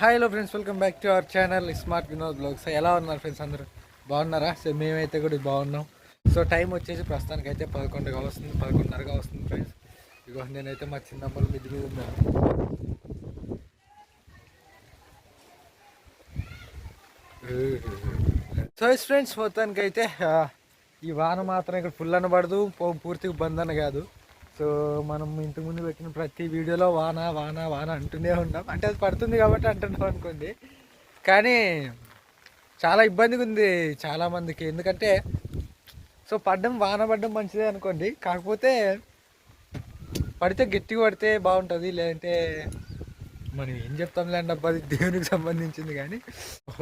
Hi hello friends, welcome back to our channel smart Vinod vlogs. ఎలా ఉన్నారు friends? అందరూ బాగున్నారా? సో మేమైతే కూడా బాగున్నాం. సో టైం వచ్చేసి ప్రస్తుతానికి అయితే 11గా వస్తుంది, 11:30గా వస్తుంది ఫ్రెండ్స్. ఇగో నేనైతే మా చిన్నమ్మల మిద్ది మీద ఉన్నాను. సో ఫ్రెండ్స్, మొత్తానికి అయితే ఈ వాన మాత్రం ఇక్కడ ఫుల్ అనబడదు, పూర్తిగా బంద్ అని కాదు. సో మనం ఇంతకుముందు పెట్టిన ప్రతి వీడియోలో వాన వాన వాన అంటూనే ఉన్నాం. అంటే అది పడుతుంది కాబట్టి అంటున్నాం అనుకోండి, కానీ చాలా ఇబ్బందిగా ఉంది చాలామందికి. ఎందుకంటే సో వాన పడ్డం మంచిదే అనుకోండి, కాకపోతే పడితే గట్టిగా పడితే బాగుంటుంది. లేదంటే మనం ఏం చెప్తాంలే అండి, అబ్బా అది దేవునికి సంబంధించింది. కానీ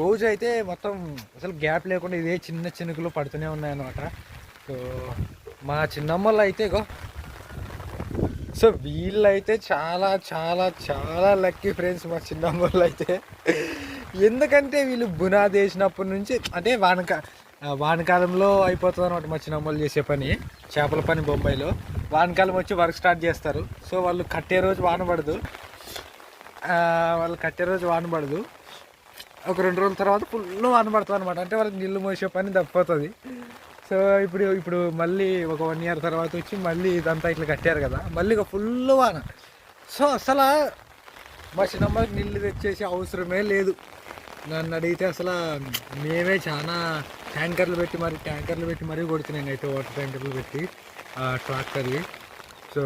రోజు అయితే మొత్తం అసలు గ్యాప్ లేకుండా ఇదే చిన్న చినుకులు పడుతూనే ఉన్నాయన్నమాట. సో మా చిన్నమ్మలు అయితే సో వీళ్ళైతే చాలా చాలా చాలా లక్కీ ఫ్రెండ్స్ మా చిన్నమ్మలు అయితే. ఎందుకంటే వీళ్ళు బునాది వేసినప్పటి నుంచి, అంటే వానకాలంలో అయిపోతుంది అనమాట మా చిన్నమ్మలు చేసే పని, చేపల పని బొంబాయిలో. వానకాలం వచ్చి వర్క్ స్టార్ట్ చేస్తారు. సో వాళ్ళు కట్టే రోజు వాన పడదు, ఒక 2 రోజుల తర్వాత ఫుల్ వాన పడుతుంది అనమాట. అంటే వాళ్ళకి నీళ్ళు మోసే పని తప్పిపోతుంది. సో ఇప్పుడు మళ్ళీ ఒక 1 year తర్వాత వచ్చి మళ్ళీ ఇదంతా ఇట్లా కట్టారు కదా, మళ్ళీ ఇక ఫుల్ వాన. సో అసలు మా చిన్నమ్మకి నీళ్ళు తెచ్చేసి అవసరమే లేదు. నన్ను అడిగితే అసలు మేమే చాలా ట్యాంకర్లు పెట్టి మరీ కొడుతున్నాం అయితే, వాటర్ ట్యాంకర్లు పెట్టి ట్రాక్టర్వి. సో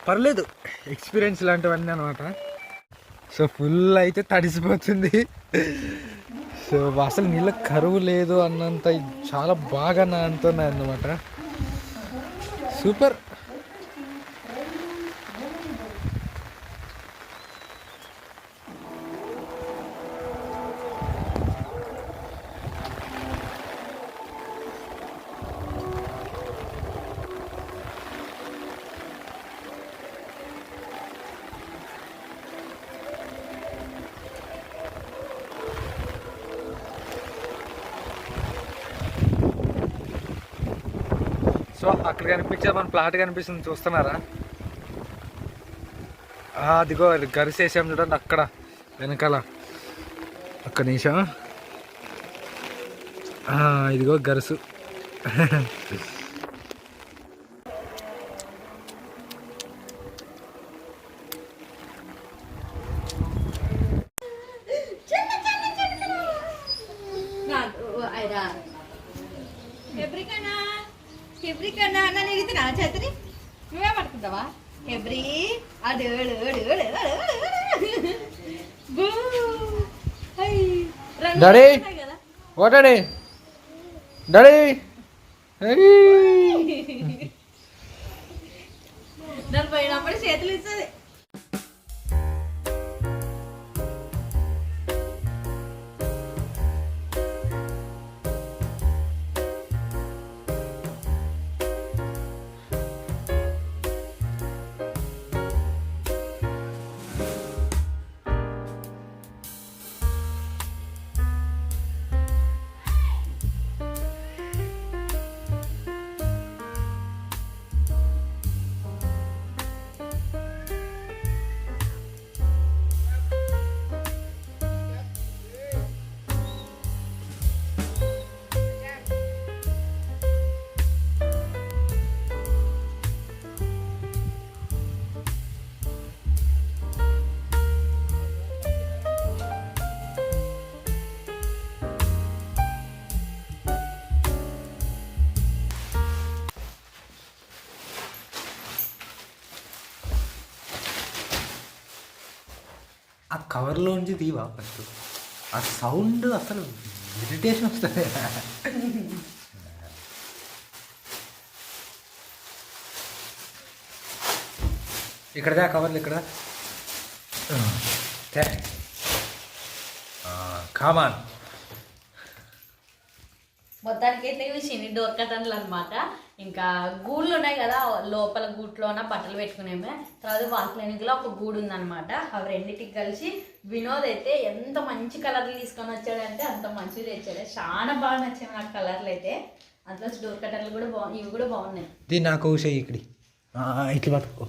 పర్లేదు, ఎక్స్పీరియన్స్ ఇలాంటివన్నీ అనమాట. సో ఫుల్ అయితే తడిసిపోతుంది. సో అసలు నీళ్ళ కరువు లేదు అన్నంత చాలా బాగా నానుతున్నాయి అన్నమాట. సూపర్. సో అక్కడ కనిపించే మన ప్లాట్ కనిపిస్తుంది, చూస్తున్నారా? అదిగో గరిసె వేసాం చూడండి అక్కడ వెనకాల. ఒక్క నిమిషం, ఇదిగో గరుసు. ఎబ్రికన్నా నన్ను ఎగుతున్నా చేతని నువ్వే పడుకుంటావా? ఎబ్రి అడు డాడీ ఓ డాడీ డాడీ నన్ను పోయినప్పుడు చేతులు ఇస్తుంది. ఆ కవర్లోంచి తీవా ఫస్ట్, ఆ సౌండ్ అసలు ఇరిటేషన్ వస్తుంది. ఇక్కడదా కవర్లు, ఇక్కడ కామాన్. మొత్తానికి అయితే ఇవి చిన్ని డోర్ కటన్లు అనమాట. ఇంకా గూళ్ళు ఉన్నాయి కదా, లోపల గూట్లోన బట్టలు పెట్టుకునేమే. తర్వాత వాల్ క్లినిక్లో ఒక గూడు ఉందనమాట. అవి రెండింటికి కలిసి వినోద్ అయితే ఎంత మంచి కలర్లు తీసుకొని వచ్చాడంటే అంత మంచిగా తెచ్చాడు. చాలా బాగా నచ్చాయి నాకు కలర్లు అయితే. అందులో డోర్ కటన్లు కూడా ఇవి కూడా బాగున్నాయి. దీన్ని నాకు ఇక్కడి ఇట్లా పట్టుకో.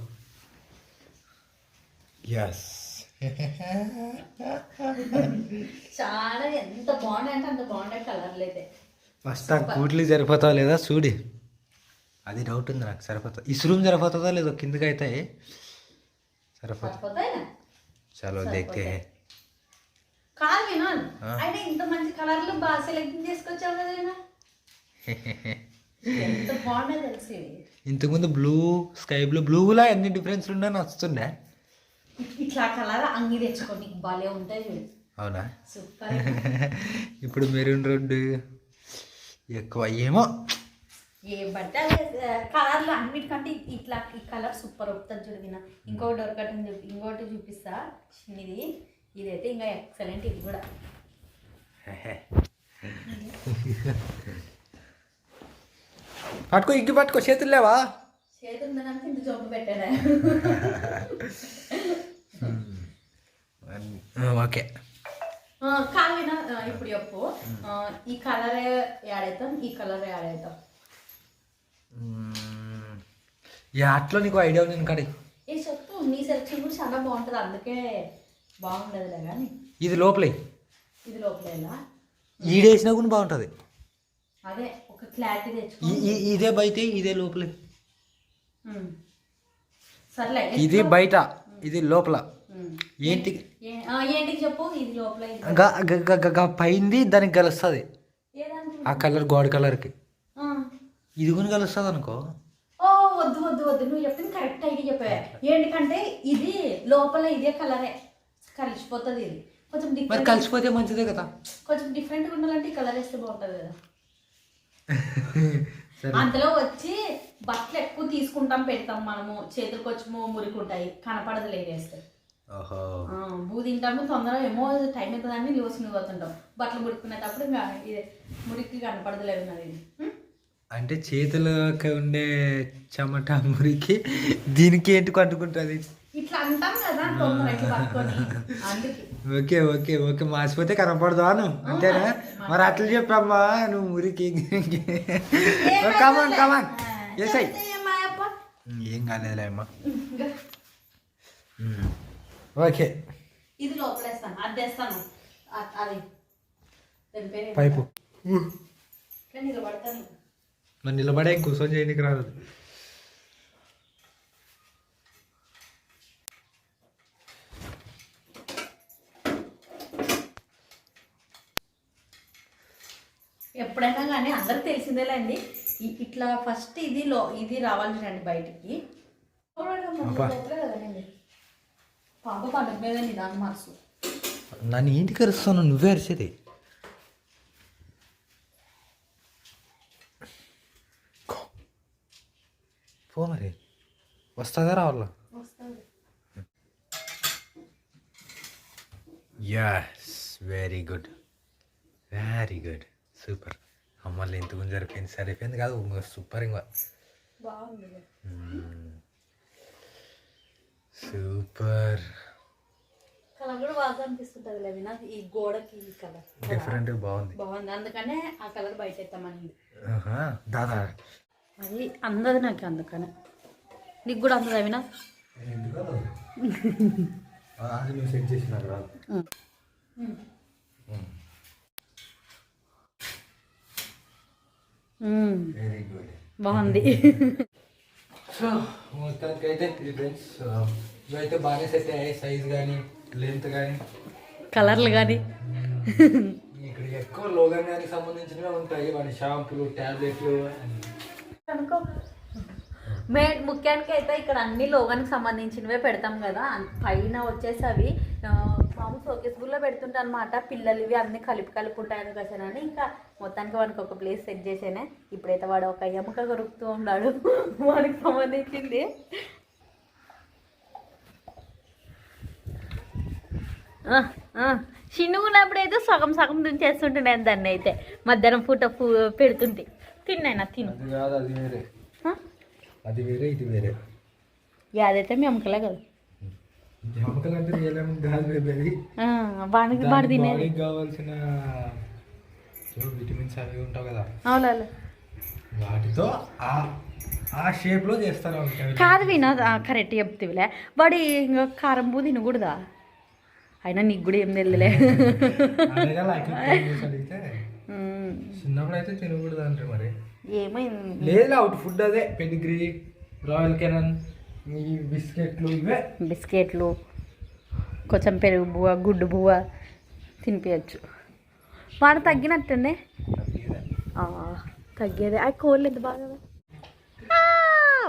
ఎస్ చాలా ఎంత బాగున్నాయి అంటే అంత బాగున్నాయి కలర్లు అయితే. ఫస్ట్ ఆ గూట్లీ సరిపోతావా లేదా చూడి, అది డౌట్ ఉంది నాకు. సరిపోతా ఈ రూమ్ సరిపోతుందా లేదో, కిందకి అయితే సరిపోతా. సరిపోతాయి చలో దేఖతే హై. కాదు వినోద్, అయితే ఇంత మంచి కలర్లు బాగా సెలెక్ట్ చేసుకొచ్చావు కదా వినోద్. ఎంత బాగున్నాయి తెలిసి. ఇంతకుముందు బ్లూ, స్కై బ్లూలా ఎన్ని డిఫరెన్స్లు ఉన్నా నచ్చుతుండే. ఇట్లా కలర్ అంగి తెచ్చుకోండి భలే ఉంటాయి చూడు. అవునా? సూపర్. ఇప్పుడు మెరూన్ రెడ్ ఎక్కువ ఏమో ఏ బట్ట కలర్లు అన్నిటికంటే ఇట్లా ఈ కలర్ సూపర్ వస్తుంది చూడు వినా. ఇంకోటి దొరకటం ఇంకోటి చూపిస్తా చిన్నది. ఇదైతే ఇంకా ఎక్సలెంట్. ఇది కూడా పట్టుకో, ఇగ్గి పట్టుకో, చేతులు లేవా? చేతులు ఉందనంటే ఇంత జబ్బు పెట్టారా. ఓకే కాదు వినా, ఇప్పుడు చెప్పు ఈ కలర్ యాడ్ అవుతాం, ఈ కలర్ యాడ్ అవుతాం. అట్లా నీకు ఐడియా ఉంది కాడి. ఏ చెప్పు, నీ సెలక్షన్ కూడా చాలా బాగుంటుంది, అందుకే బాగుండదులే. కానీ ఇది లోపలే, ఇది లోపల ఈడేసినా కూడా బాగుంటుంది. అదే ఒక క్లారిటీ తెచ్చుకో. ఇదే బయట, ఇదే లోపలే. సర్లే, ఇది బయట, ఇది లోపల. ఏంటికి ఏంటికి చెప్పు. ఇది లోపల పైంది దానికి కలుస్తుంది ఆ కలర్, గోడ కలర్కి. ఇది కూడా కలుస్తుంది అనుకో. ఓ వద్దు వద్దు వద్దు, నువ్వు చెప్పింది కరెక్ట్ ఐడియా చెప్పా. ఏంటికంటే ఇది లోపల ఇదే కలరే కలిసిపోతుంది. ఇది కొంచెం డిఫరెంట్, కలిసిపోతే మంచిదే కదా. కొంచెం డిఫరెంట్గా ఉండాలంటే ఈ కలర్ వేస్తే బాగుంటుంది కదా. అంతలో వచ్చి బట్టలు ఎక్కువ తీసుకుంటాం, పెడతాం మనము, చేతులకు వచ్చి మురికి ఉంటాయి, కనపడదు లేదేస్తే. బూ తింటాము తొందరగా, ఏమో టైం అవుతుందని లోసుకుని పోతుంటాం. బట్టలు ముడుకునేటప్పుడు ఇంకా ఇది మురికి కనపడదులేదు ఉన్నది. అంటే చేతులకు ఉండే చెమట మురికి దీనికి ఏంటి కట్టుకుంటుంది ఇట్లా అంటాం కదా తొందర ఇట్లా పట్టుకొని. అందుకే ఓకే ఓకే ఓకే, మాసిపోతే కనపడదు అను అంతేనా? మరి అట్లా చెప్పమ్మా నువ్వు మురికి. కమాన్ కమాన్, ఎస్ అయ్యి ఏం కాలేదులే అమ్మా. ఓకే, ఇది లోపలేస్తాను, అది వేస్తాను, అది పైపు నిలబడతాను. మరి నిలబడే కూర్చొని చేయడానికి రాదు. ఎప్పుడైనా కానీ అందరికి తెలిసిందేలేండి, ఇట్లా ఫస్ట్ ఇది రావాలి చూడండి బయటికి. కదండి పాప పండుగ మీద నిదానం మనసు. నన్ను ఇంటికి అరుస్తాను, నువ్వే అరిచేది. పో మరి, వస్తుందా రావాలా? Yes, very good very good, super. అమ్మల్ని ఇంత గురించి సరిపోయింది, సరిపోయింది కాదు సూపర్. ఇంకా బాగుంది, సూపర్. కలర్ కూడా బాగా అనిపిస్తుంటుంది లేదు నాకు. ఈ గోడకి ఈ కలర్ డిఫరెంట్ బాగుంది, బాగుంది. అందుకనే ఆ కలర్ బయట ఎత్తామని. దాదా అది అందదు నాకు, అందుకనే. నీకు కూడా అందదు అవినా? నువ్వు సెట్ చేసిన వెరీ గుడ్, బాగుంది. సో మొత్తానికి అయితే ఫ్రెండ్స్ ఇవైతే బాగానే సెట్ అయ్యాయి. సైజ్ కానీ, లెంత్ కానీ, కలర్లు కానీ. ఇక్కడ ఎక్కువ లోగానికి సంబంధించినవి ఉంటాయి, వాడి షాంపులు, ట్యాబ్లెట్లు అనుకో. ముఖ్యానికి అయితే ఇక్కడ అన్ని లోగానికి సంబంధించినవే పెడతాం కదా. పైన వచ్చేసి అవి మామూలు షోకేస్బుల్లో పెడుతుంటా అనమాట. పిల్లలు ఇవి అన్నీ కలిపి ఉంటాయి అందుకోసమని ఇంకా మొత్తానికి వాడికి ఒక ప్లేస్ సెట్ చేసేనే. ఇప్పుడైతే వాడు ఒక ఎముక కొరుకుతూ ఉన్నాడు వాడికి సంబంధించింది. చిన్నగున్నప్పుడైతే సగం సగం చేస్తుంటున్నాను దాన్ని. అయితే మధ్యాహ్నం పూట పెడుతుంటే తిన్నాయినా తిను. అది వేరే, ఇది వేరే. అదైతే మీ అమ్మకలే కదా. వాడికి కావాల్సిన విటమిన్స్ అవి ఉంటావు కదా, వాటితో ఆ షేప్లో చేస్తారు. కాదు వినోద్, కరెక్ట్ చెప్తావులే. వాడి ఇంకా కారం పూ తినకూడదా? అయినా నీకు కూడా ఏం తెలియలే. చిన్నప్పుడు అయితే తినకూడదు అంటే మరి ఏమైంది లేదు అవుట్ ఫుడ్ అదే పెడిగ్రీ రాయల్ కెనన్ ఈ బిస్కెట్లు ఇవే బిస్కెట్లు కొంచెం పెరుగు బువ్వ గుడ్డు బువ్వ తినిపించచ్చు. వాడు తగ్గినట్టుండే తగ్గేదే. ఆ కోళ్ళు ఎంత బాగా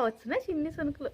వచ్చినాయి చిన్ని సొనుకులు.